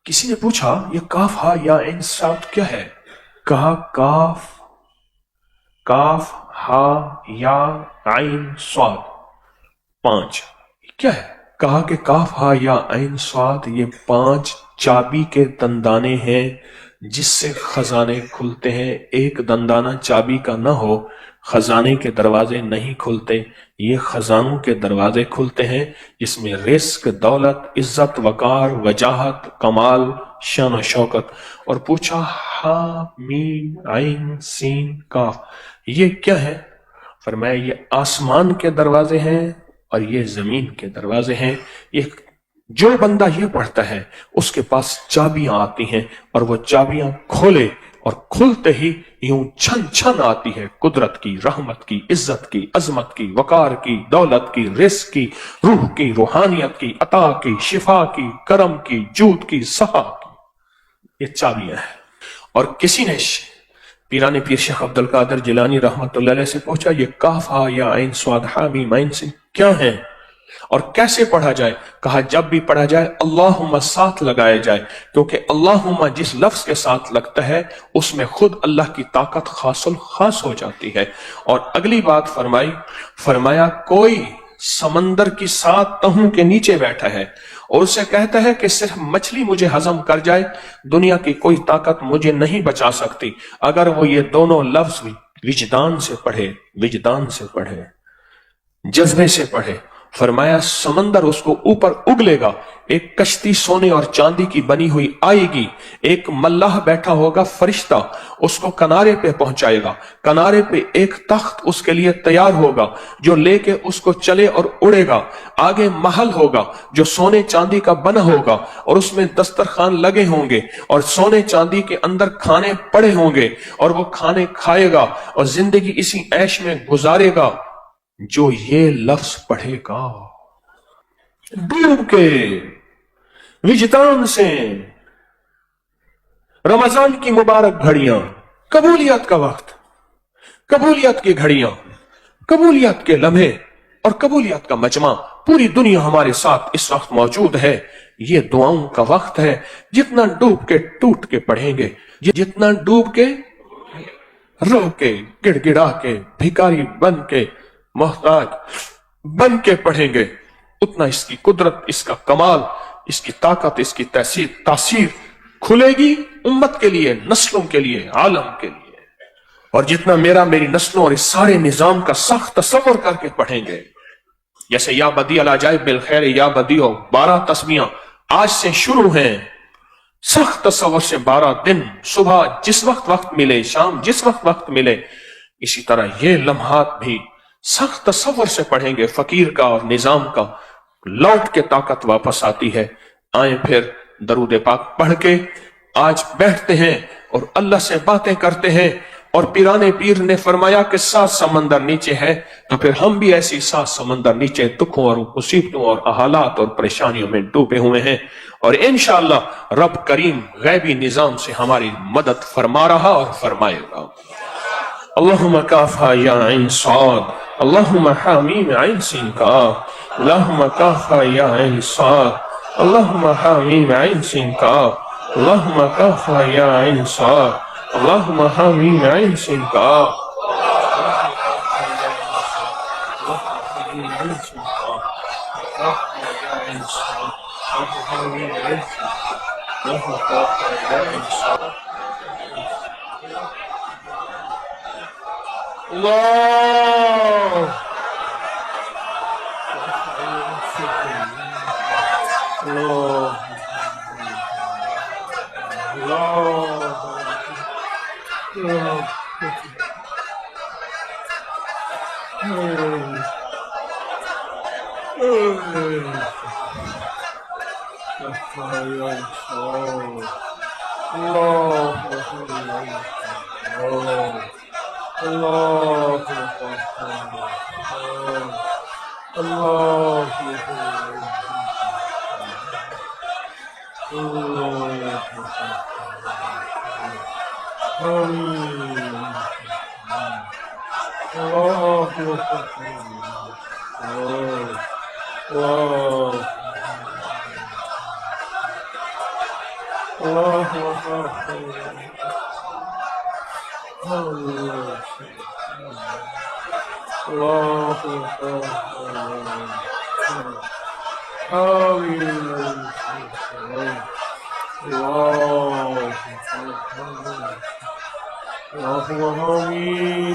किसी ने पूछा ये काफ हा या इन साथ क्या है? कहा काफ काफ हा या आइन स्वाद 5 क्या है? कहा कि काफ हा या आइन स्वाद ये 5 चाबी के दंदाने हैं जिससे खजाने खुलते हैं। एक दंदाना चाबी का न हो खजाने के दरवाजे नहीं खुलते। ये खजानों के दरवाजे खुलते हैं जिसमें रिस्क, दौलत, इज्जत, वकार, वजाहत, कमाल, शान और शौकत। और पूछा हा मीम आइन सीन काफ ये क्या है? फरमाया ये आसमान के दरवाजे हैं और ये जमीन के दरवाजे हैं। ये जो बंदा ये पढ़ता है उसके पास चाबियां आती हैं और वो चाबियां खोले और खुलते ही यूं छन छन आती है कुदरत की, रहमत की, इज्जत की, अजमत की, वकार की, दौलत की, रिस्क की, रूह की, रूहानियत की, अता की, शिफा की, करम की, जूद की, सहा की। ये चाबियां हैं। और किसी ने पीराने पीर शेख अब्दुल कादिर जिलानी रहमतुल्लाह अलैह से पूछा ये काफ हा या आइन स्वाद हा मीम आइन से क्या है और कैसे पढ़ा जाए? कहा जब भी पढ़ा जाए अल्लाहुम्मा साथ लगाया जाए, क्योंकि अल्लाहुम्मा जिस लफ्ज के साथ लगता है उसमें खुद अल्लाह की ताकत खासुल खास हो जाती है। और अगली बात फरमाया कोई समंदर की 7 तहों के नीचे बैठा है और उसे कहता है कि सिर्फ मछली मुझे हजम कर जाए, दुनिया की कोई ताकत मुझे नहीं बचा सकती। अगर वो ये दोनों लफ्ज विजदान से पढ़े, जज्बे से पढ़े, फरमाया समंदर उसको ऊपर उगलेगा। एक कश्ती सोने और चांदी की बनी हुई आएगी, एक मल्लाह बैठा होगा फरिश्ता उसको किनारे पे पहुंचाएगा। किनारे पे एक तख्त उसके लिए तैयार होगा जो लेके उसको चले और उड़ेगा। आगे महल होगा जो सोने चांदी का बना होगा और उसमें दस्तरखान लगे होंगे और सोने चांदी के अंदर खाने पड़े होंगे और वो खाने खाएगा और जिंदगी इसी ऐश में गुजारेगा। जो ये लफ्ज पढ़ेगा डूब के विजदान से, रमजान की मुबारक घड़ियां, कबूलियत का वक्त, कबूलियत की घड़ियां, कबूलियत के लम्हे और कबूलियत का मजमा, पूरी दुनिया हमारे साथ इस वक्त मौजूद है। ये दुआओं का वक्त है। जितना डूब के टूट के पढ़ेंगे, जितना डूब के रो के गिड़गिड़ा के भिखारी बन के मोहताज बन के पढ़ेंगे, उतना इसकी कुदरत, इसका कमाल, इसकी ताकत, इसकी तासीर खुलेगी उम्मत के लिए, नस्लों के लिए, आलम के लिए। और जितना मेरी नस्लों और इस सारे निजाम का सख्त तसव्वुर करके पढ़ेंगे, जैसे या बदी अल अजाइब बिल खैर या बदीओ 12 तस्बीहां आज से शुरू हैं, सख्त तसव्वुर से 12 दिन, सुबह जिस वक्त मिले, शाम जिस वक्त मिले, इसी तरह ये लम्हात भी सख्त तसव्वुर से पढ़ेंगे। फकीर का और निजाम का लौट के ताकत वापस आती है। आए फिर दरूद पाक पढ़ के आज बैठते हैं और अल्लाह से बातें करते हैं। और पीराने पीर ने फरमाया कि 7 समंदर नीचे है, तो फिर हम भी ऐसी 7 समंदर नीचे दुखों और मुसीबतों और हालात और परेशानियों में डूबे हुए हैं। और इंशाअल्लाह रब करीम गैबी निजाम से हमारी मदद फरमा रहा और फरमाएगा। अल्लाहुम्मा काफा या आइन साद, अल्लाहुम्मा हामीम आइन सीन काफ, अल्लाहुम्मा काफा या आइन साद, अल्लाहुम्मा हामीम आइन सीन काफ, अल्लाहुम्मा काफा या आइन साद, अल्लाहुम्मा हामीम आइन सीन काफ। الله أكبر. الله أكبر. حميد. الله أكبر. الله حميد.